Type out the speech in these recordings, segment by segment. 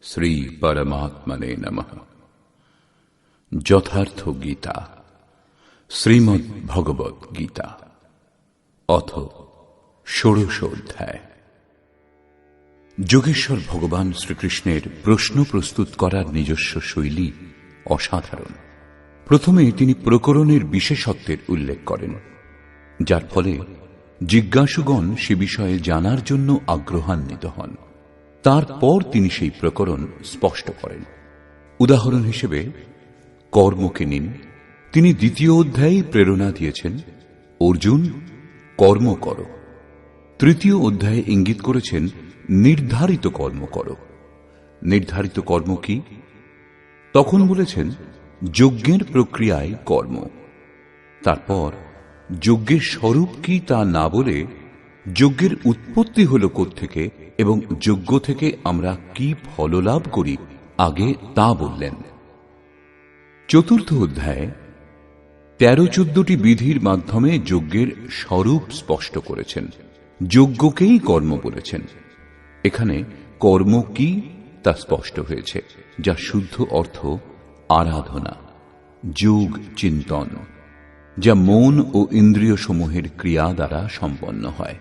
শ্রী পরমাত্মনে নমঃ। যথার্থ গীতা, শ্রীমদ্ ভগবত গীতা, অথ ষোড়শ অধ্যায়। যোগেশ্বর ভগবান শ্রীকৃষ্ণের প্রশ্ন প্রস্তুত করার নিজস্ব শৈলী অসাধারণ। প্রথমে তিনি প্রকরণের বিশেষত্বের উল্লেখ করেন, যার ফলে জিজ্ঞাসুগণ সে বিষয়ে জানার জন্য আগ্রহান্বিত হন। তারপর তিনি সেই প্রকরণ স্পষ্ট করেন। উদাহরণ হিসেবে কর্মকে নিন। তিনি দ্বিতীয় অধ্যায়ে প্রেরণা দিয়েছেন, অর্জুন কর্ম করো। তৃতীয় অধ্যায়ে ইঙ্গিত করেছেন, নির্ধারিত কর্ম করো। নির্ধারিত কর্ম কি? তখন বলেছেন, যজ্ঞের প্রক্রিয়ায় কর্ম। তারপর যজ্ঞের স্বরূপ কি তা না বলে যজ্ঞের উৎপত্তি হল কোত্থেকে এবং যজ্ঞ থেকে আমরা কি ফললাভ করি আগে তা বললেন। চতুর্থ অধ্যায়ে 13-14টি বিধির মাধ্যমে যজ্ঞের স্বরূপ স্পষ্ট করেছেন। যজ্ঞকেই কর্ম বলেছেন। এখানে কর্ম কি তা স্পষ্ট হয়েছে, যা শুদ্ধ অর্থ আরাধনা, যোগ চিন্তন, যা মন ও ইন্দ্রিয় সমূহের ক্রিয়া দ্বারা সম্পন্ন হয়।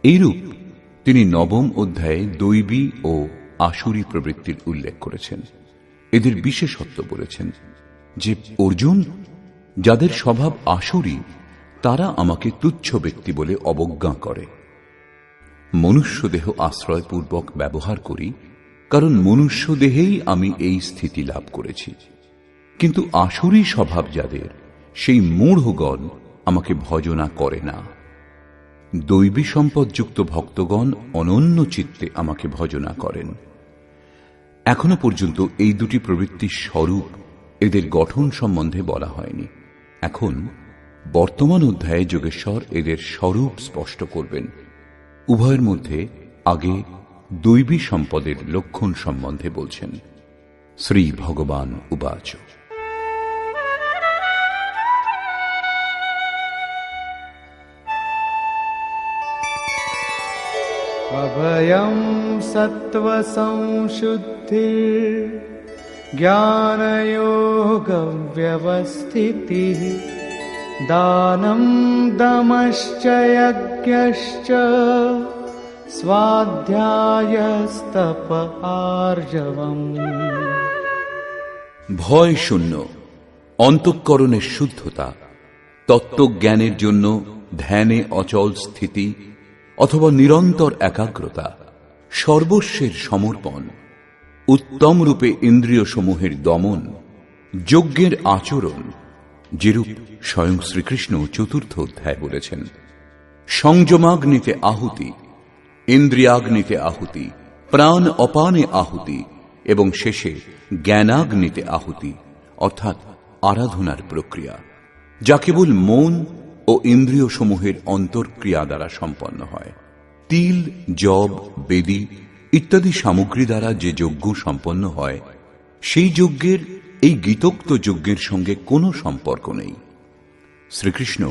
এইরূপ তিনি নবম অধ্যায়ে দৈবী ও আসুরী প্রবৃত্তির উল্লেখ করেছেন। এদের বিশেষত্ব বলেছেন যে, অর্জুন, যাদের স্বভাব আসুরী তারা আমাকে তুচ্ছ ব্যক্তি বলে অবজ্ঞা করে। মনুষ্য দেহ আশ্রয়পূর্বক ব্যবহার করি, কারণ মনুষ্য দেহেই আমি এই স্থিতি লাভ করেছি। কিন্তু আসুরী স্বভাব যাদের, সেই মূঢ়গণ আমাকে ভজনা করে না। দৈবী সম্পদযুক্ত ভক্তগণ অনন্য চিত্তে আমাকে ভজনা করেন। এখনো পর্যন্ত এই দুটি প্রবৃত্তির স্বরূপ, এদের গঠন সম্বন্ধে বলা হয়নি। এখন বর্তমান অধ্যায়ে যোগেশ্বর এদের স্বরূপ স্পষ্ট করবেন। উভয়ের মধ্যে আগে দৈবী সম্পদের লক্ষণ সম্বন্ধে বলছেন। শ্রী ভগবান উবাচ, অভয়ং সত্ত্ব সংশুদ্ধির জ্ঞানযোগ ব্যবস্থিতিঃ দানম দমশ্চ যজ্ঞশ্চ স্বাধ্যায়স্তপ আর্জবম। ভয় শূন্য, অন্তঃকরণের শুদ্ধতা, তত্ত্বজ্ঞানের জন্য ধ্যানে অচল স্থিতি অথবা নিরন্তর একাগ্রতা, সর্বস্বের সমর্পণ, উত্তম রূপে ইন্দ্রিয় সমূহের দমন, যজ্ঞের আচরণ, যেরূপ স্বয়ং শ্রীকৃষ্ণ চতুর্থ অধ্যায় বলেছেন। সংযমাগ্নিতে আহুতি, ইন্দ্রিয়াগ্নিতে আহুতি, প্রাণ অপানে আহুতি এবং শেষে জ্ঞানাগ্নিতে আহুতি, অর্থাৎ আরাধনার প্রক্রিয়া, যা কেবল মন ও ইন্দ্রিয় সমূহের অন্তর্ক্রিয়া দ্বারা সম্পন্ন হয়। তিল, জব, বেদী ইত্যাদি সামগ্রী দ্বারা যে যজ্ঞ সম্পন্ন হয়, সেই যজ্ঞের এই গীতোক্ত যজ্ঞের সঙ্গে কোনো সম্পর্ক নেই। শ্রীকৃষ্ণ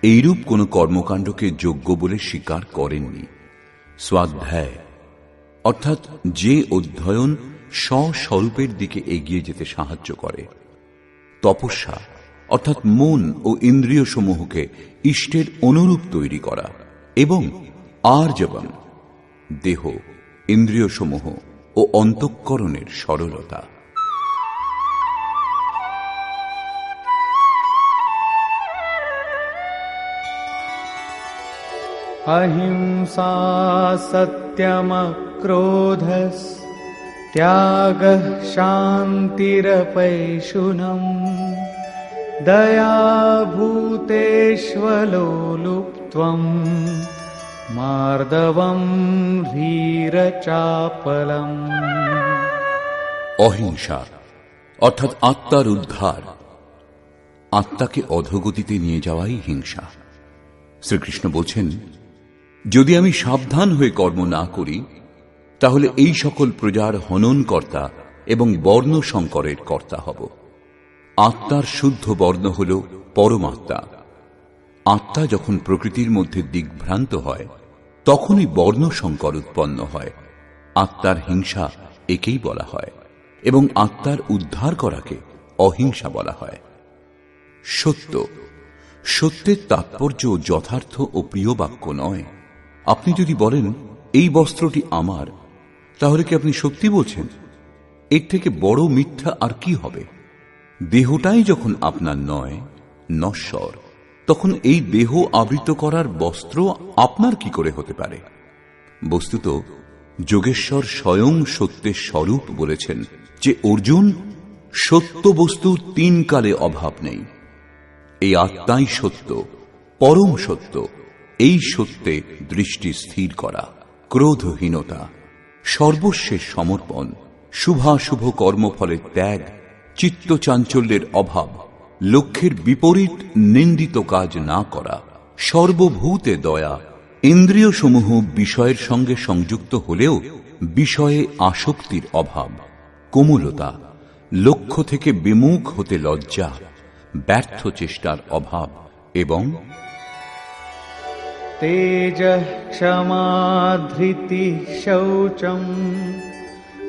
এইরূপ কোন কর্মকাণ্ডকে যজ্ঞ বলে স্বীকার করেননি। স্বাধ্যায় অর্থাৎ যে অধ্যয়ন স্বস্বরূপের দিকে এগিয়ে যেতে সাহায্য করে, তপস্যা অর্থাৎ মন ও ইন্দ্রিয় সমূহকে ইষ্টের অনুরূপ তৈরি করা, এবং আর্জবম দেহ, ইন্দ্রিয় সমূহ ও অন্তঃকরণের সরলতা। অহিংসা সত্যম ক্রোধস ত্যাগঃ শান্তিরপৈশুনম দয়া ভূতেষ্বলোলুপ্ত্বম মার্দবম ধীরচাপলম। অহিংসা অর্থাৎ আত্মার উদ্ধার, আত্মাকে অধোগতিতে নিয়ে যাওয়াই হিংসা। শ্রীকৃষ্ণ বলছেন, যদি আমি সাবধান হয়ে কর্ম না করি, তাহলে এই সকল প্রজার হননকর্তা এবং বর্ণ সংকরের কর্তা হব। আত্মার শুদ্ধ বর্ণ হল পরমাত্মা। আত্মা যখন প্রকৃতির মধ্যে দিগ্ভ্রান্ত হয়, তখনই বর্ণ সংকর উৎপন্ন হয়। আত্মার হিংসা একেই বলা হয়, এবং আত্মার উদ্ধার করাকে অহিংসা বলা হয়। সত্য, সত্যের তাৎপর্য যথার্থ ও প্রিয় বাক্য নয়। আপনি যদি বলেন এই বস্ত্রটি আমার, তাহলে কি আপনি সত্যি বলছেন? এর থেকে বড় মিথ্যা আর কি হবে? দেহটাই যখন আপনার নয়, নশ্বর, তখন এই দেহ আবৃত করার বস্ত্র আপনার কি করে হতে পারে? বস্তুত যোগেশ্বর স্বয়ং সত্যের স্বরূপ বলেছেন যে অর্জুন, সত্য বস্তুর তিন কালে অভাব নেই। এই আত্মাই সত্য, পরম সত্য। এই সত্যে দৃষ্টি স্থির করা, ক্রোধহীনতা, সর্বস্বের সমর্পণ, শুভাশুভ কর্মফলের ত্যাগ, চিত্তচাঞ্চল্যের অভাব, লক্ষ্যের বিপরীত নিন্দিত কাজ না করা, সর্বভূতে দয়া, ইন্দ্রিয়সমূহ বিষয়ের সঙ্গে সংযুক্ত হলেও বিষয়ে আসক্তির অভাব, কোমলতা, লক্ষ্য থেকে বিমুখ হতে লজ্জা, ব্যর্থ চেষ্টার অভাব এবং তেজঃ ক্ষমা ধৃতি শৌচম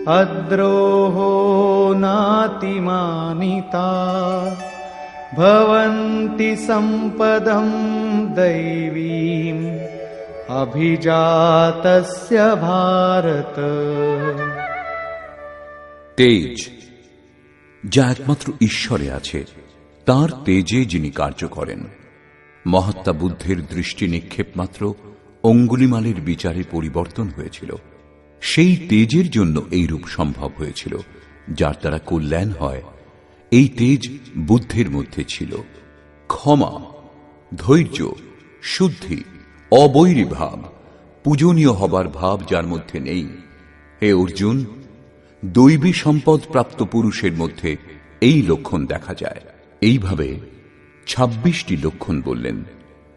অদ্রোহো নাতিমানিতা ভবন্তি সম্পদম দৈবীম অভিজাতস্য ভারত। তেজ, যা একমাত্র ঈশ্বরে আছে, তার তেজে যিনি কার্য করেন। মহাত্মা বুদ্ধের দৃষ্টি নিক্ষেপ মাত্র অঙ্গুলিমালের বিচারে পরিবর্তন হয়েছিল। সেই তেজের জন্য এই রূপ সম্ভব হয়েছিল, যার দ্বারা কল্যাণ হয়। এই তেজ বুদ্ধের মধ্যে ছিল। ক্ষমা, ধৈর্য, শুদ্ধি, অবৈরী ভাব, পূজনীয় হবার ভাব যার মধ্যে নেই। হে অর্জুন, দৈবী সম্পদ প্রাপ্ত পুরুষের মধ্যে এই লক্ষণ দেখা যায়। এইভাবে 26টি লক্ষণ বললেন,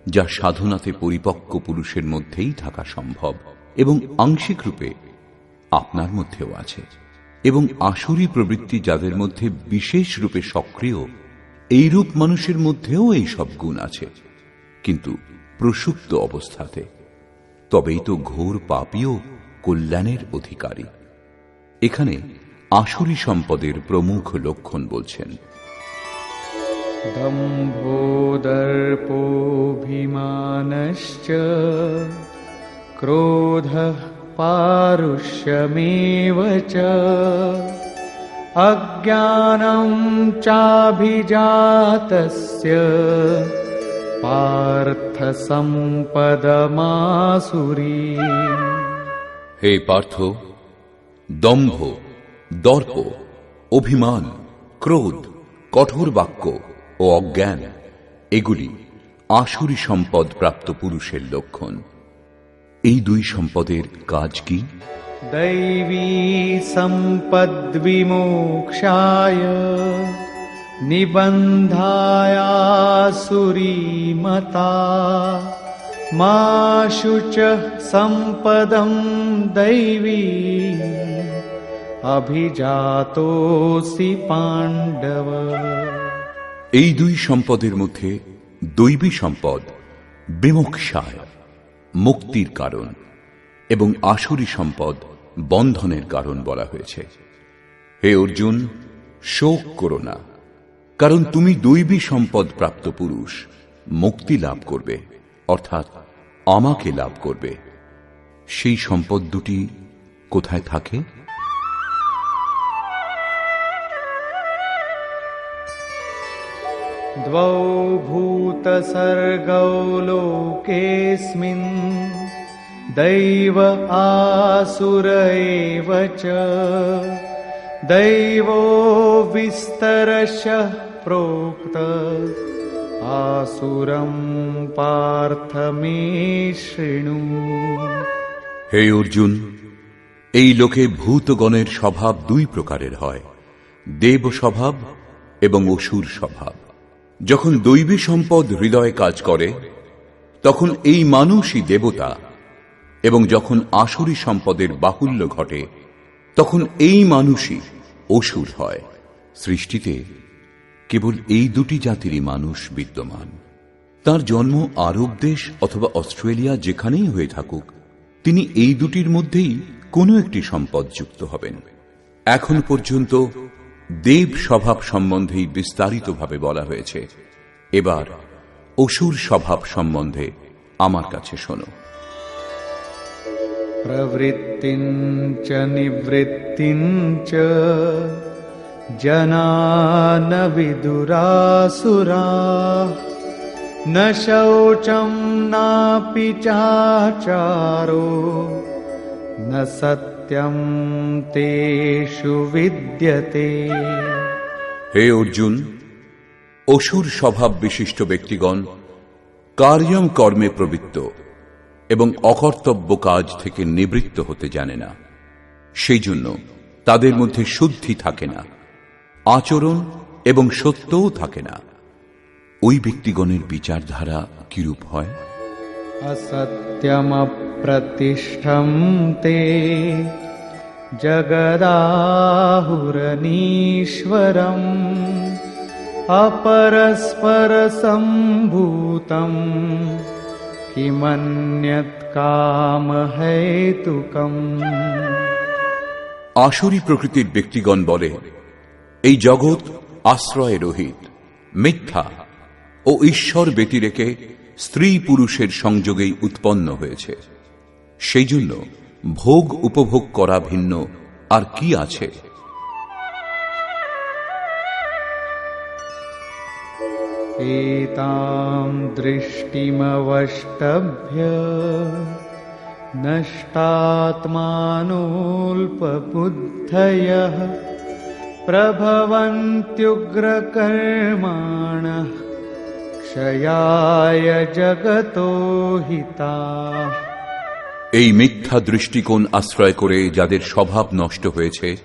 যা সাধনাতে পরিপক্ক পুরুষের মধ্যেই থাকা সম্ভব এবং আংশিক রূপে আপনার মধ্যেও আছে। এবং আসুরী প্রবৃত্তি যাদের মধ্যে বিশেষ রূপে সক্রিয়, এইরূপ মানুষের মধ্যেও এই সব গুণ আছে, কিন্তু প্রসুপ্ত অবস্থাতে। তবেই তো ঘোর পাপীও কল্যাণের অধিকারী। এখানে আসুরী সম্পদের প্রমুখ লক্ষণ বলছেন। দম্ভো দর্পোऽভিমানশ্চ ক্রোধঃ পারুষ্যমেব চ অজ্ঞানং চাভিজাতস্য পার্থ সম্পদমাসুরী। হে পার্থ, দম্ভ, দর্প, অভিমান, ক্রোধ, কঠোর বাক্য ও অজ্ঞান, এগুলি আসুরী সম্পদ প্রাপ্ত পুরুষের লক্ষণ। এই দুই সম্পদের কাজ কি? दैवी सम्पद्विमोक्षाय निबन्धायासुरीमता मा शुचः सम्पदं दैवी अभिजातोऽसि पाण्डव। এই দুই সম্পদের মধ্যে দৈবী সম্পদ বিমোক্ষায়, মুক্তির কারণ, এবং আসুরী সম্পদ বন্ধনের কারণ বলা হয়েছে। হে অর্জুন, শোক করো না, কারণ তুমি দৈবী সম্পদ প্রাপ্ত পুরুষ। মুক্তি লাভ করবে, অর্থাৎ আমাকে লাভ করবে। সেই সম্পদ দুটি কোথায় থাকে? द्वौ भूतसर्गौ लोकेऽस्मिन् दैव आसुर एव च दैवो विस्तरशः प्रोक्त आसुरं पार्थ मे शृणु। হে অর্জুন, এই লোকে ভূতগণের স্বভাব দুই প্রকারের হয়, দেব স্বভাব এবং অসুর স্বভাব। যখন দৈবী সম্পদ হৃদয়ে কাজ করে, তখন এই মানুষই দেবতা, এবং যখন আসুরী সম্পদের বাহুল্য ঘটে, তখন এই মানুষই অসুর হয়। সৃষ্টিতে কেবল এই দুটি জাতিরই মানুষ বিদ্যমান। তার জন্ম আরব দেশ অথবা অস্ট্রেলিয়া যেখানেই হয়ে থাকুক, তিনি এই দুটির মধ্যেই কোনো একটি সম্পদ যুক্ত হবেন। এখন পর্যন্ত দেব স্বভাব সম্বন্ধেই বিস্তারিতভাবে বলা হয়েছে। এবার অসুর স্বভাব সম্বন্ধে আমার কাছে শোনো। प्रवृत्तिञ्च निवृत्तिञ्च जना न विदुरासुराः न शौचं नापि चाचारो न सत्यं तेषु विद्यते। হে অর্জুন, অসুর স্বভাব বিশিষ্ট ব্যক্তিগণ কার্যম কর্মে প্রবৃত্ত এবং অকর্তব্য কাজ থেকে নিবৃত্ত হতে জানে না। সেই জন্য তাদের মধ্যে শুদ্ধি থাকে না, আচরণ এবং সত্যও থাকে না। ওই ব্যক্তিগণের বিচারধারা কিরূপ হয়? असत्यमप्रतिष्ठं ते जगदाहुरनीश्वरम् अपरस्परसम्भूतम् किमन्यत् कामहेतुकम्। আসুরী প্রকৃতির ব্যক্তিগণ বলে, এই জগৎ আশ্রয় রহিত, মিথ্যা ও ঈশ্বর ব্যতিরেকে স্ত্রী পুরুষের সংযোগেই উৎপন্ন হয়েছে। সেই জন্য ভোগ উপভোগ করা ভিন্ন আর কি আছে? एतां दृष्टिमवष्टभ्य नष्टात्मानोऽल्पबुद्धयः प्रभवन्त्युग्रकर्माणः क्षयाय जगतो हिताः। এই মিথ্যা দৃষ্টিকোণ আশ্রয় করে যাদের স্বভাব নষ্ট হয়েছে,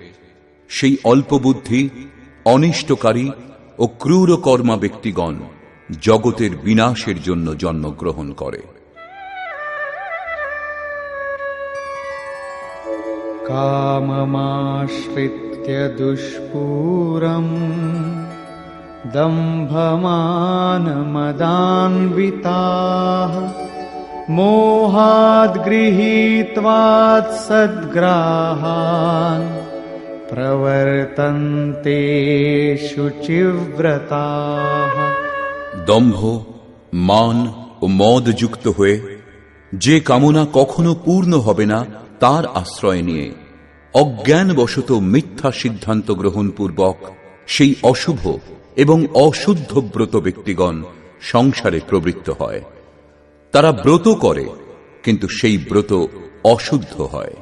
সেই অল্পবুদ্ধি, অনিষ্টকারী ও ক্রূর কর্মা ব্যক্তিগণ জগতের বিনাশের জন্য জন্মগ্রহণ করে। काममाश्रित्य दुष्पूरम् दम्भमानमदान्विताः मोहाद् गृहीत्वात् सद्ग्राहान् प्रवर्तन्ते शुचिव्रताः। দম্ভ, মান ও মদ যুক্ত হয়ে যে কামনা কখনো পূর্ণ হবে না তার আশ্রয় নিয়ে অজ্ঞানবশত মিথ্যা সিদ্ধান্ত গ্রহণ পূর্বক সেই অশুভ এবং অশুদ্ধ ব্রত ব্যক্তিগণ সংসারে প্রবৃত্ত হয়। তারা ব্রত করে, কিন্তু সেই ব্রত অশুদ্ধ হয়।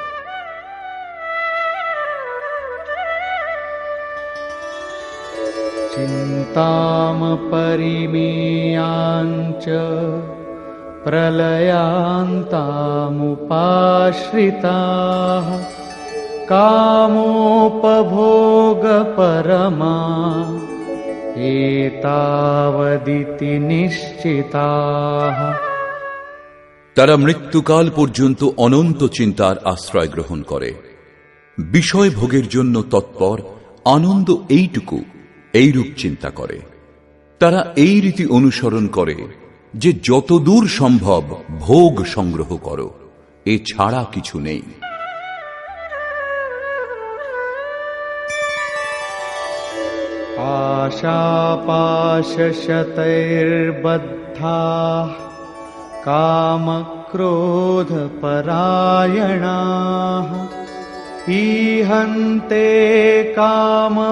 चिन्तामपरिमेयाञ्च प्रलयान्तामुपाश्रिताः कामोपभोगपरमा एतावदिति निश्चिताः। তারা মৃত্যুকাল পর্যন্ত অনন্ত চিন্তার আশ্রয় গ্রহণ করে, বিষয় ভোগের জন্য তৎপর, আনন্দ এইটুকু এইরূপ চিন্তা করে। তারা এই রীতি অনুসরণ করে যে যতদূর সম্ভব ভোগ সংগ্রহ করো, এ ছাড়া কিছু নেই। आशापाशशतैर्बद्धाः कामक्रोधपरायणाः ईहन्ते कामभोगार्थम्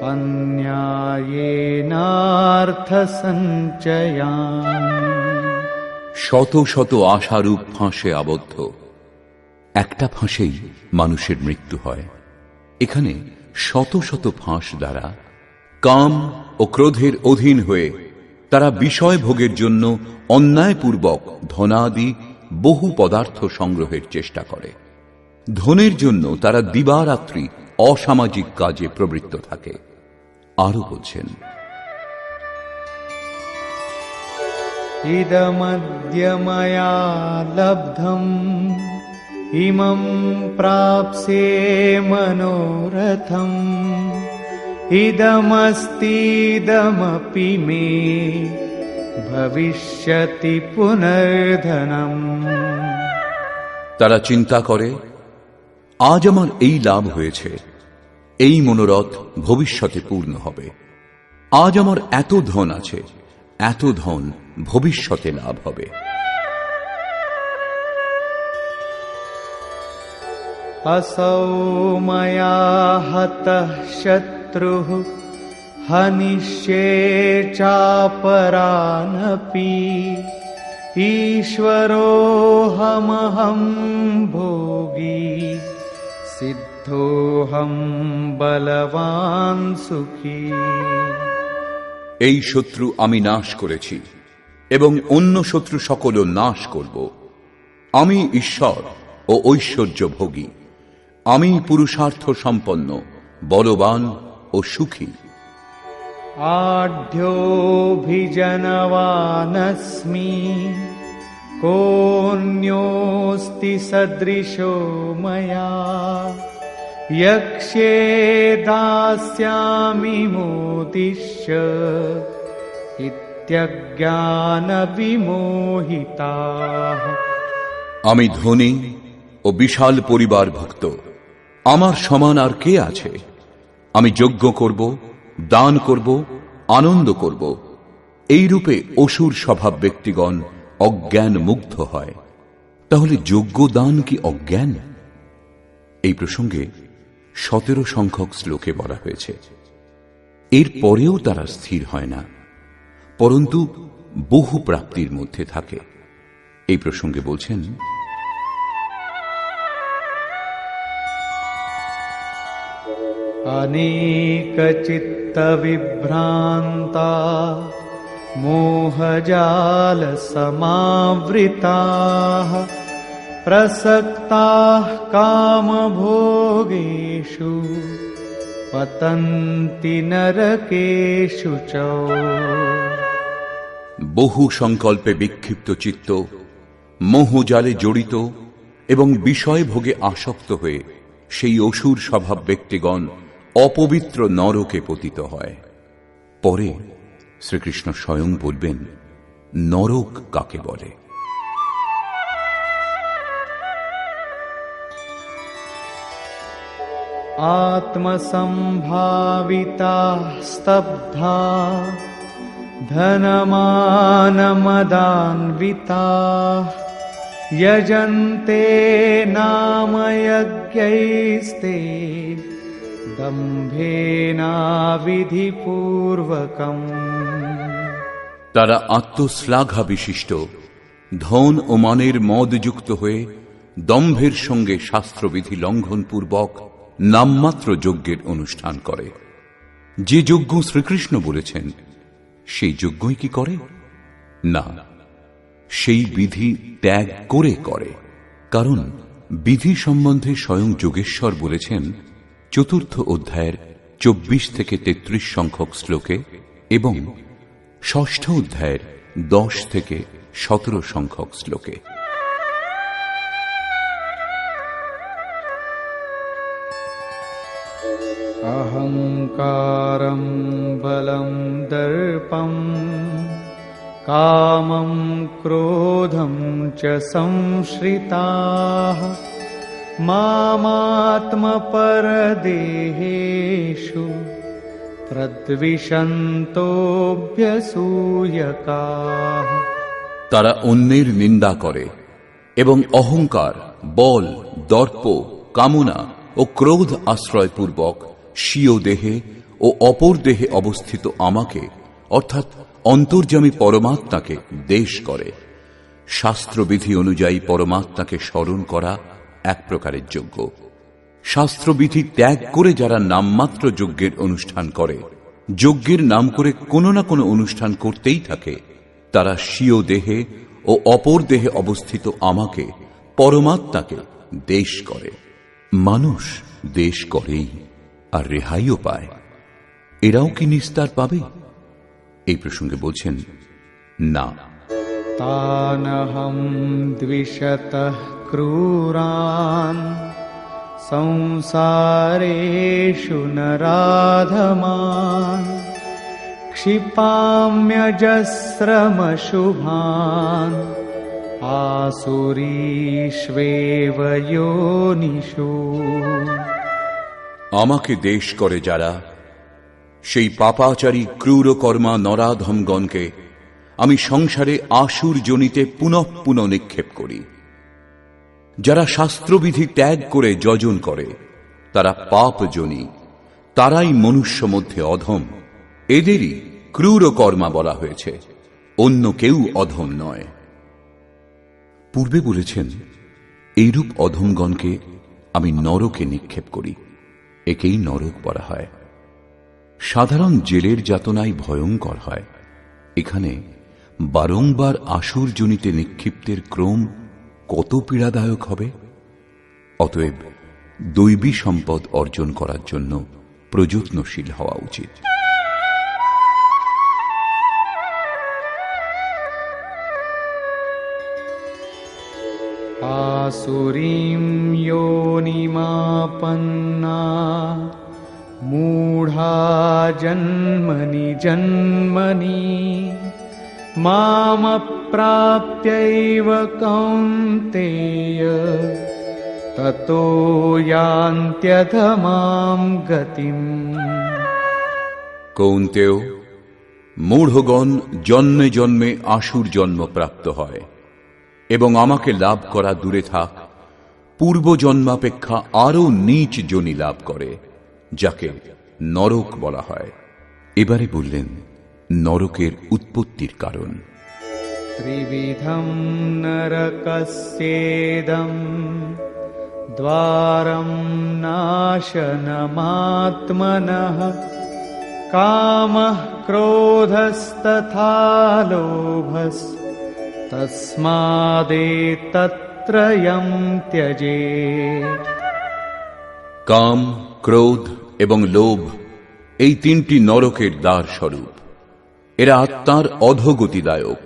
अन्यायेनार्थसञ्चयान्। শত শত আশারূপ ফাঁসে আবদ্ধ, একটা ফাঁসেই মানুষের মৃত্যু হয়। এখানে শত শত ফাঁস দ্বারা কাম ও ক্রোধের অধীন হয়ে তারা বিষয় ভোগের জন্য অন্যায়পূর্বক ধনাদি বহু পদার্থ সংগ্রহের চেষ্টা করে। ধনের জন্য তারা দিবারাত্রি অসামাজিক কাজে প্রবৃত্ত থাকে। আরো বলছেন, ইদমদ্য ময়া লব্ধম ইমং প্রাপ্স্যে মনোরথম ইদমস্তিদমপি মে ভবিষ্যতি পুনর্ধনম। তারা চিন্তা করে, আজ আমার এই লাভ হয়েছে, এই মনোরথ ভবিষ্যতে পূর্ণ হবে। আজ আমার এত ধন আছে, এত ধন ভবিষ্যতে লাভ হবে। असौ मया हतः शत्रुः हनिष्ये चापरानपि ईश्वरोऽहमहं भोगी सिद्धोऽहं बलवान् सुखी। এই শত্রু আমি নাশ করেছি এবং অন্য শত্রু সকলও নাশ করব। আমি ঈশ্বর ও ঐশ্বর্য ভোগী, আমি পুরুষার্থ সম্পন্ন, বলবান ও সুখী। आढ्योऽभिजनवानस्मि कोऽन्योऽस्ति सदृशो मया यक्ष्ये दास्यामि मोदिष्य इत्यज्ञानविमोहिताः। আমি ধনী ও বিশাল পরিবার ভুক্ত, আমার সমান আর কে আছে? আমি যজ্ঞ করব, দান করব, আনন্দ করব। এই রূপে অসুর স্বভাব ব্যক্তিগণ অজ্ঞান মুগ্ধ হয়। তাহলে যজ্ঞ দান কি অজ্ঞান? এই প্রসঙ্গে 17 সংখ্যক শ্লোকে বলা হয়েছে। এর পরেও তারা স্থির হয় না, পরন্তু বহু প্রাপ্তির মধ্যে থাকে। এই প্রসঙ্গে বলছেন, अनेकचित्तविभ्रान्ता मोहजालसमावृताः प्रसक्ताः कामभोगेषु पतन्ति नरकेषु च। বহু সংকল্পে বিক্ষিপ্ত চিত্ত, মোহজালে জড়িত এবং বিষয় ভোগে আসক্ত হয়ে সেই অসুর স্বভাব ব্যক্তিগণ অপবিত্র নরকে পতিত হয়। পরে শ্রীকৃষ্ণ স্বয়ং বলবেন নরক কাকে বলে। आत्मसम्भाविता स्तब्धा धनमानमदान्विताः यजन्ते नाम यज्ञैस्ते दम्भेनाविधिपूर्वकम्। তারা আত্মশ্লাঘা বিশিষ্ট, ধন ও মানের মদযুক্ত হয়ে দম্ভের সঙ্গে শাস্ত্রবিধি লঙ্ঘনপূর্বক নামমাত্র যজ্ঞের অনুষ্ঠান করে। যে যজ্ঞ শ্রীকৃষ্ণ বলেছেন সেই যজ্ঞই কি করে? না, সেই বিধি ত্যাগ করে করে। কারণ বিধি সম্বন্ধে স্বয়ং যোগেশ্বর বলেছেন 4th অধ্যায়ের 24 থেকে 33 সংখ্যক শ্লোকে এবং 6ষ্ঠ অধ্যায়ের 10 থেকে 17 সংখ্যক শ্লোকে। अहंकारं बलं दर्पं कामं क्रोधं च संश्रिताः मामात्मपरदेहेषु प्रद्विषन्तोऽभ्यसूयकाः। তারা অন্যের নিন্দা করে এবং অহংকার, বল, দর্প, কামনা ও ক্রোধ আশ্রয়পূর্বক স্বীয় দেহে ও অপর দেহে অবস্থিত আমাকে অর্থাৎ অন্তর্যামী পরমাত্মাকে দেশ করে। শাস্ত্রবিধি অনুযায়ী পরমাত্মাকে স্মরণ করা এক প্রকারের যজ্ঞ। শাস্ত্রবিধি ত্যাগ করে যারা নামমাত্র যজ্ঞের অনুষ্ঠান করে, যজ্ঞের নাম করে কোনো না কোনো অনুষ্ঠান করতেই থাকে, তারা স্বীয় দেহে ও অপর দেহে অবস্থিত আমাকে পরমাত্মাকে দেশ করে। মানুষ দেশ করেই আর রেহাইও পায়, এরাও কি নিস্তার পাবে? এই প্রসঙ্গে বলছেন না। तानहं द्विषतः क्रूरान् संसारेषु नराधमान् क्षिपाम्यजस्रमशुभान् आसुरीष्वेव योनिषु আমাকে দেশ করে যারা, সেই পাপাচারী ক্রূরকর্মা নরাধমগণকে আমি সংসারে আসুর যোনিতে পুনঃ পুনঃ নিক্ষেপ করি। যারা শাস্ত্রবিধি ত্যাগ করে যজন করে তারা পাপ যোনি, তারাই মনুষ্য মধ্যে অধম। এদেরই ক্রূরকর্মা বলা হয়েছে, অন্য কেউ অধম নয়। পূর্বে বলেছেন এইরূপ অধমগণকে আমি নরকে নিক্ষেপ করি, একেই নরক বলা হয়। সাধারণ জেলের যাতনাই ভয়ঙ্কর হয়, এখানে বারংবার আসুর যোনিতে নিক্ষিপ্তের ক্রম কত পীড়াদায়ক হবে। অতএব দৈবী সম্পদ অর্জন করার জন্য প্রযত্নশীল হওয়া উচিত। आसुरीं योनिमापन्ना मूढा जन्मनि जन्मनि मामप्राप्यैव कौन्तेय ततो यान्त्यधमां गतिम्। কৌন্তেয়, মূঢ়গণ জন্মে জন্মে আসুর জন্ম প্রাপ্ত হয় এবং আমাকে লাভ করা দূরে থাক, পূর্ব জন্মাপেক্ষা আরো নীচ যোনি লাভ করে, যাকে নরক বলা হয়। এবারে বললেন নরকের উৎপত্তির কারণ। त्रिविधं नरकस्येदं द्वारं नाशनमात्मनः कामः क्रोधस्तथा लोभस् तस्मादेतत्त्रयं त्यजेत्। কাম, ক্রোধ এবং লোভ এই তিনটি নরকের দ্বার স্বরূপ। এরা আত্মার অধোগতিদায়ক,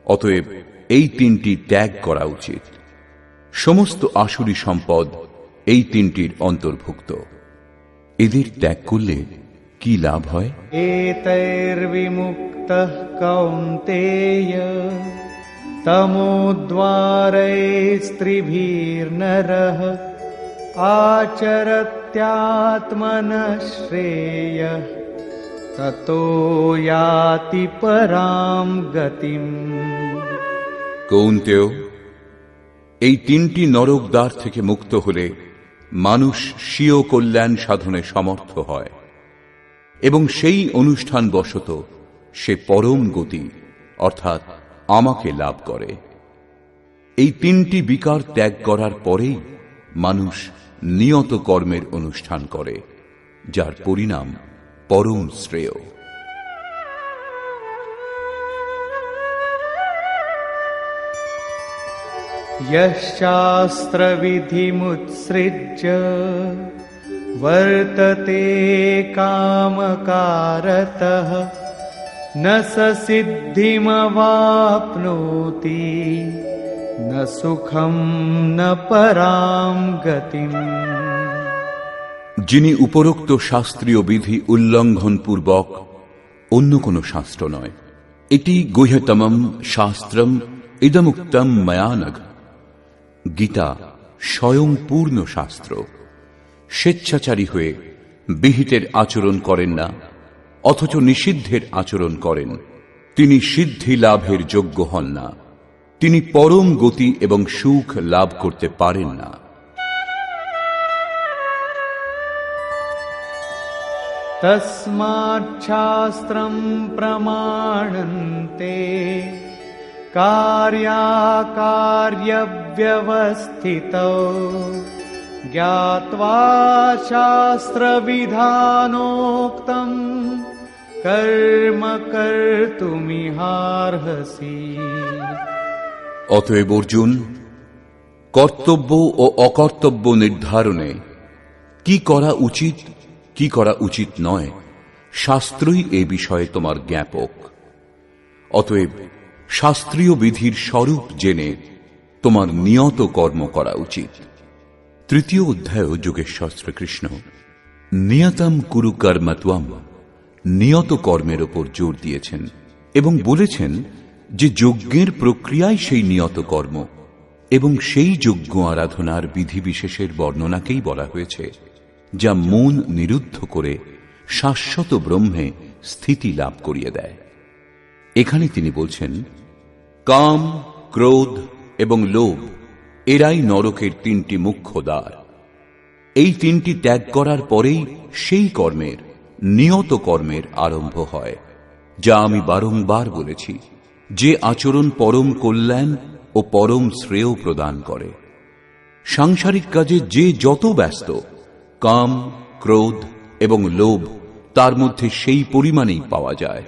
অতএব এই তিনটি ত্যাগ করা উচিত। সমস্ত আসুরী সম্পদ এই তিনটির অন্তর্ভুক্ত। এদের ত্যাগ করলে কি লাভ হয়? एतैर्विमुक्तः कौन्तेय तमोद्वारैस्त्रिभिर्नरः आचरत्यात्मनः श्रेयः ततो याति परां गतिम्। কৌন্তেয়, এই তিনটি নরক দ্বার থেকে মুক্ত হলে মানুষ স্বীয় কল্যাণ সাধনে সমর্থ হয় এবং সেই অনুষ্ঠান বশত সে পরম গতি অর্থাৎ আমাকে লাভ করে। এই তিনটি বিকার ত্যাগ করার পরেই মানুষ নিয়ত কর্মের অনুষ্ঠান করে, যার পরিণাম পরম শ্রেয়। यशास्त्रविधिमुत्सृज्य वर्तते कामकारतः न स सिद्धिमवाप्नोति न सुखं न परां गतिम्। যিনি উপরোক্ত শাস্ত্রীয় বিধি উল্লঙ্ঘন পূর্বক, অন্য কোন শাস্ত্র নয়, এটি গুহ্যতমম শাস্ত্রম ইদমুক্তম ময়া নঘ, গীতা স্বয়ং পূর্ণ শাস্ত্র। স্বেচ্ছাচারী হয়ে বিহিতের আচরণ করেন না, অথচ নিষিদ্ধের আচরণ করেন, তিনি সিদ্ধি লাভের যোগ্য হন না, তিনি পরম গতি এবং সুখ লাভ করতে পারেন না। तस्माच्छास्त्रं प्रमाणन्ते कार्याकार्यव्यवस्थितौ ज्ञात्वा शास्त्रविधानोक्तं कर्म कर्तुमिहार्हसि। অতএব অর্জুন, কর্তব্য ও অকর্তব্য নির্ধারণে কি করা উচিত কি করা উচিত নয়, শাস্ত্রই এ বিষয়ে তোমার জ্ঞাপক। অতএব শাস্ত্রীয় বিধির স্বরূপ জেনে তোমার নিয়ত কর্ম করা উচিত। তৃতীয় অধ্যায় যোগেশ্বর শ্রীকৃষ্ণ নিয়তম কুরু কর্মত্বম, নিয়ত কর্মের ওপর জোর দিয়েছেন এবং বলেছেন যে যজ্ঞের প্রক্রিয়ায় সেই নিয়ত কর্ম এবং সেই যজ্ঞ আরাধনার বিধিবিশেষের বর্ণনাকেই বলা হয়েছে, যা মন নিরুদ্ধ করে শাশ্বত ব্রহ্মে স্থিতি লাভ করিয়ে দেয়। এখানে তিনি বলছেন, কাম, ক্রোধ এবং লোভ এরাই নরকের তিনটি মুখ্য দ্বার। এই তিনটি ত্যাগ করার পরেই সেই কর্মের, নিয়ত কর্মের আরম্ভ হয়, যা আমি বারংবার বলেছি, যে আচরণ পরম কল্যাণ ও পরম শ্রেয় প্রদান করে। সাংসারিক কাজে যে যত ব্যস্ত, কাম, ক্রোধ এবং লোভ তার মধ্যে সেই পরিমাণেই পাওয়া যায়।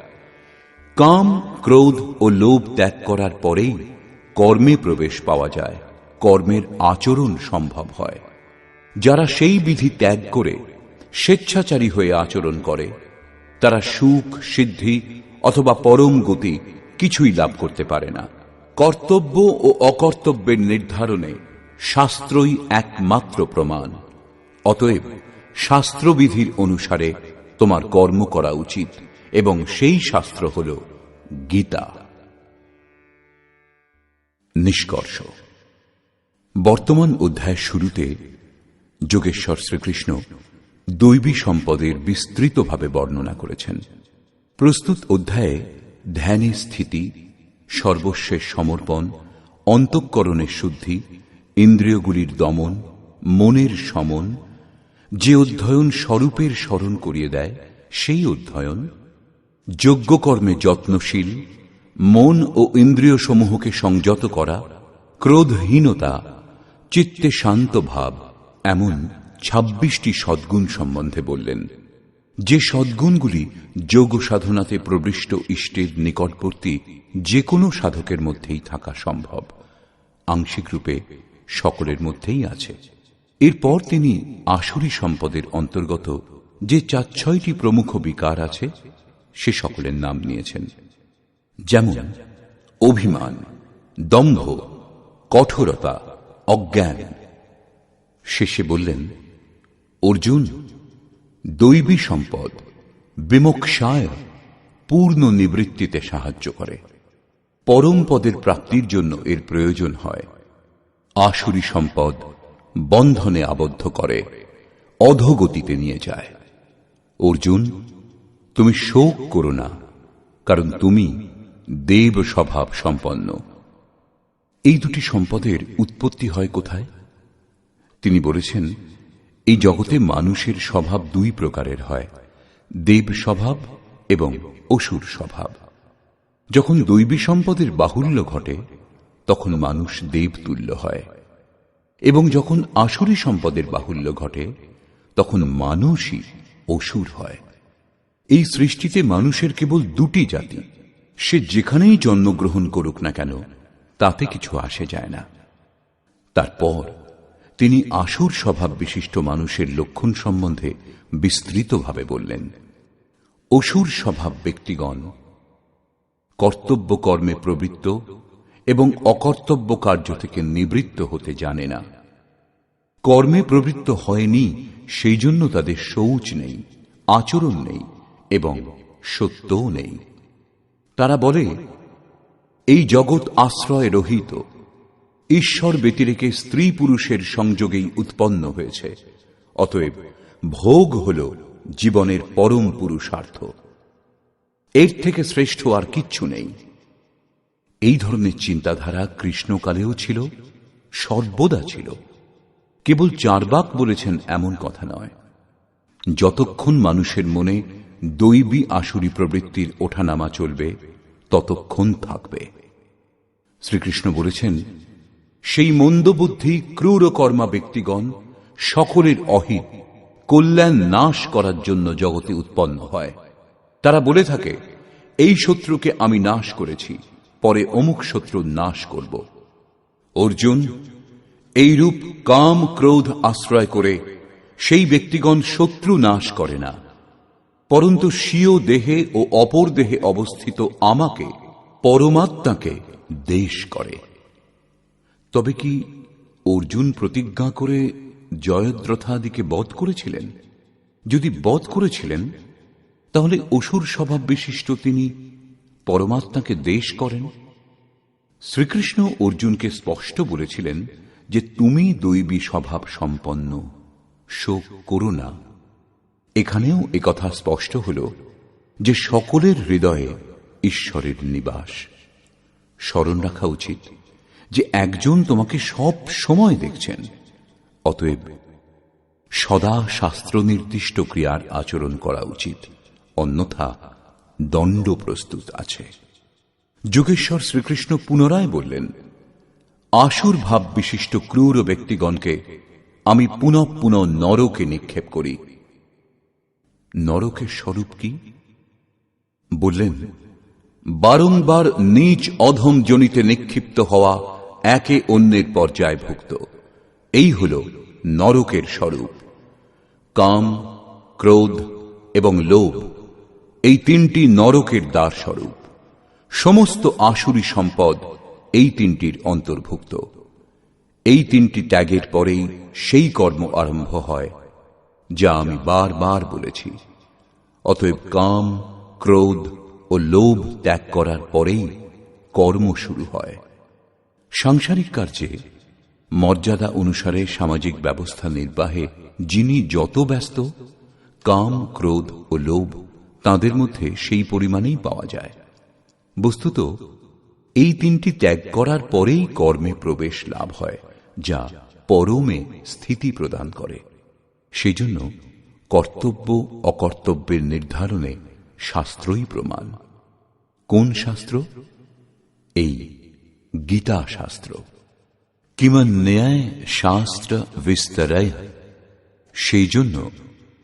কাম, ক্রোধ ও লোভ ত্যাগ করার পরেই কর্মে প্রবেশ পাওয়া যায়, কর্মের আচরণ সম্ভব হয়। যারা সেই বিধি ত্যাগ করে স্বেচ্ছাচারী হয়ে আচরণ করে, তারা সুখ, সিদ্ধি অথবা পরম গতি কিছুই লাভ করতে পারে না। কর্তব্য ও অকর্তব্যের নির্ধারণে শাস্ত্রই একমাত্র প্রমাণ। অতএব শাস্ত্রবিধির অনুসারে তোমার কর্ম করা উচিত, এবং সেই শাস্ত্র হল গীতা। নিষ্কর্ষ। বর্তমান অধ্যায়ের শুরুতে যোগেশ্বর শ্রীকৃষ্ণ দৈবী সম্পদের বিস্তৃতভাবে বর্ণনা করেছেন। প্রস্তুত অধ্যায়ে ধ্যানে স্থিতি, সর্বস্বের সমর্পণ, অন্তঃকরণের শুদ্ধি, ইন্দ্রিয়গুলির দমন, মনের সমন, যে অধ্যয়ন স্বরূপের স্মরণ করিয়ে দেয় সেই অধ্যয়ন, যজ্ঞকর্মে যত্নশীল, মন ও ইন্দ্রিয় সমূহকে সংযত করা, ক্রোধহীনতা, চিত্তে শান্ত ভাব, এমন 26টি সদ্গুণ সম্বন্ধে বললেন। যে সদ্গুণগুলি যোগ সাধনাতে প্রবিষ্ট ইষ্টের নিকটবর্তী যে কোনো সাধকের মধ্যেই থাকা সম্ভব, আংশিক রূপে সকলের মধ্যেই আছে। এরপর তিনি আসুরী সম্পদের অন্তর্গত যে 4-6টি প্রমুখ বিকার আছে সে সকলের নাম নিয়েছেন, যেমন অভিমান, দম্ভ, কঠোরতা, অজ্ঞান। শেষে বললেন, অর্জুন, দৈবী সম্পদ বিমোক্ষায় পূর্ণ নিবৃত্তিতে সাহায্য করে। পরম পদের প্রাপ্তির জন্য এর প্রয়োজন হয়। আসুরী সম্পদ বন্ধনে আবদ্ধ করে, অধোগতিতে নিয়ে যায়। অর্জুন, তুমি শোক করো না, কারণ তুমি দেব স্বভাব সম্পন্ন। এই দুটি সম্পদের উৎপত্তি হয় কোথায়? তিনি বলেছেন, এই জগতে মানুষের স্বভাব দুই প্রকারের হয়, দেব স্বভাব এবং অসুর স্বভাব। যখন দৈবী সম্পদের বাহুল্য ঘটে তখন মানুষ দেবতুল্য হয়, এবং যখন আসুরী সম্পদের বাহুল্য ঘটে তখন মানুষই অসুর হয়। এই সৃষ্টিতে মানুষের কেবল দুটি জাতি, সে যেখানেই জন্মগ্রহণ করুক না কেন তাতে কিছু আসে যায় না। তারপর তিনি আসুর স্বভাব বিশিষ্ট মানুষের লক্ষণ সম্বন্ধে বিস্তৃতভাবে বললেন। অসুর স্বভাব ব্যক্তিগণ কর্তব্য কর্মে প্রবৃত্ত এবং অকর্তব্য কার্য থেকে নিবৃত্ত হতে জানে না। কর্মে প্রবৃত্ত হয়নি, সেই জন্য তাদের শৌচ নেই, আচরণ নেই এবং সত্যও নেই। তারা বলে, এই জগৎ আশ্রয় রহিত, ঈশ্বর ব্যতিরেকে স্ত্রী পুরুষের সংযোগেই উৎপন্ন হয়েছে, অতএব ভোগ হল জীবনের পরম পুরুষার্থ, এর থেকে শ্রেষ্ঠ আর কিচ্ছু নেই। এই ধরনের চিন্তাধারা কৃষ্ণকালেও ছিল, সর্বদা ছিল। কেবল চার্বাক বলেছেন এমন কথা নয়। যতক্ষণ মানুষের মনে দৈবী আসুরী প্রবৃত্তির ওঠানামা চলবে ততক্ষণ থাকবে। শ্রীকৃষ্ণ বলেছেন, সেই মন্দবুদ্ধি ক্রূর কর্মা ব্যক্তিগণ সকলের অহিত কল্যাণ নাশ করার জন্য জগতে উৎপন্ন হয়। তারা বলে থাকে, এই শত্রুকে আমি নাশ করেছি, পরে অমুক শত্রু নাশ করব। অর্জুন, এই রূপ কাম ক্রোধ আশ্রয় করে সেই ব্যক্তিগণ শত্রু নাশ করে না, পরন্তু স্বীয় দেহে ও অপর দেহে অবস্থিত আমাকে, পরমাত্মাকে দেশ করে। তবে কি অর্জুন প্রতিজ্ঞা করে জয়দ্রথাদিকে বধ করেছিলেন? যদি বধ করেছিলেন, তাহলে অসুর স্বভাব বিশিষ্ট তিনি পরমাত্মাকে দেশ করেন শ্রীকৃষ্ণ অর্জুনকে স্পষ্ট বলেছিলেন যে তুমি দৈবী স্বভাব সম্পন্ন, শোক করো না। এখানেও একথা স্পষ্ট হল যে সকলের হৃদয়ে ঈশ্বরের নিবাস। স্মরণ রাখা উচিত যে একজন তোমাকে সব সময় দেখছেন। অতএব সদা শাস্ত্র নির্দিষ্ট ক্রিয়ার আচরণ করা উচিত, অন্যথা দণ্ড প্রস্তুত আছে। যোগেশ্বর শ্রীকৃষ্ণ পুনরায় বললেন, আসুর ভাব বিশিষ্ট ক্রূর ব্যক্তিগণকে আমি পুনঃ পুনঃ নরকে নিক্ষেপ করি। নরকের স্বরূপ কি? বললেন, বারংবার নীচ অধম জনিতে নিক্ষিপ্ত হওয়া, একে অন্যের পর্যায়ভুক্ত, এই হল নরকের স্বরূপ। কাম, ক্রোধ এবং লোভ, এই তিনটি নরকের দ্বার স্বরূপ। সমস্ত আসুরী সম্পদ এই তিনটির অন্তর্ভুক্ত। এই তিনটি ত্যাগের পরেই সেই কর্ম আরম্ভ হয় যা আমি বারবার বলেছি। অতএব কাম, ক্রোধ ও লোভ ত্যাগ করার পরেই কর্ম শুরু হয়। সাংসারিক কার্যে মর্যাদা অনুসারে সামাজিক ব্যবস্থা নির্বাহে যিনি যত ব্যস্ত, কাম, ক্রোধ ও লোভ তাঁদের মধ্যে সেই পরিমাণেই পাওয়া যায়। বস্তুত এই তিনটি ত্যাগ করার পরেই কর্মে প্রবেশ লাভ হয়, যা পরমে স্থিতি প্রদান করে। সেই জন্য কর্তব্য অকর্তব্যের নির্ধারণে শাস্ত্রই প্রমাণ। কোন শাস্ত্র? এই গীতা শাস্ত্র। কিমন্যায় শাস্ত্র বিস্তরয়। সেই জন্য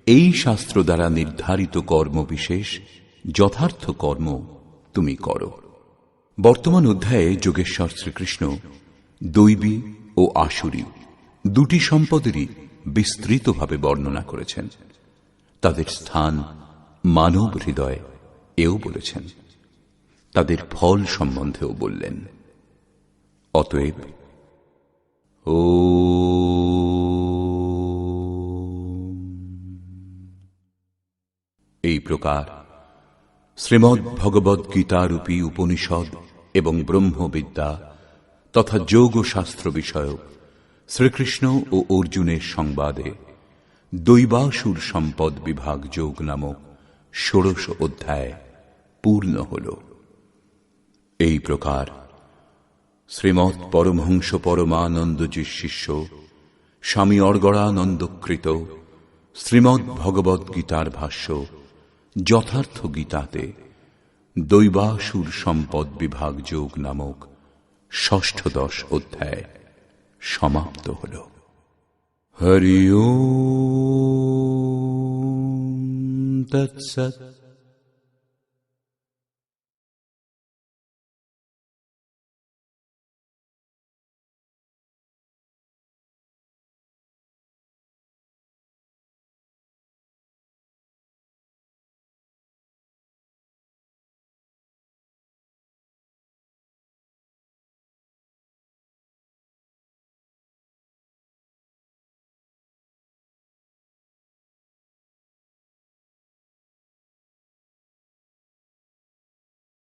এই শাস্ত্র দ্বারা নির্ধারিত কর্মবিশেষ যথার্থ কর্ম তুমি করো। বর্তমান অধ্যায়ে যোগেশ্বর শ্রীকৃষ্ণ দৈবী ও আসুরী দুটি সম্পদেরই বিস্তৃতভাবে বর্ণনা করেছেন। তাদের স্থান মানব হৃদয় এও বলেছেন, তাদের ফল সম্বন্ধেও বললেন। অতএব এই প্রকার শ্রীমদ্ ভগবদ্ গীতারূপী উপনিষদ এবং ব্রহ্মবিদ্যা তথা যোগ শাস্ত্র বিষয়ক শ্রীকৃষ্ণ ও অর্জুনের সংবাদে দৈবাসুর সম্পদ বিভাগ যোগ নামক ১৬ অধ্যায় পূর্ণ হল। এই প্রকার শ্রীমৎ পরমহংস পরমানন্দজির শিষ্য স্বামী অর্গড়ানন্দকৃত শ্রীমদ্ ভগবদ্ গীতার ভাষ্য যথার্থ গীতাতে দৈবাসুর সম্পদ বিভাগ যোগ নামক ৬ষ্ঠ অধ্যায় সমাপ্ত হল। হরি ওম তৎসৎ।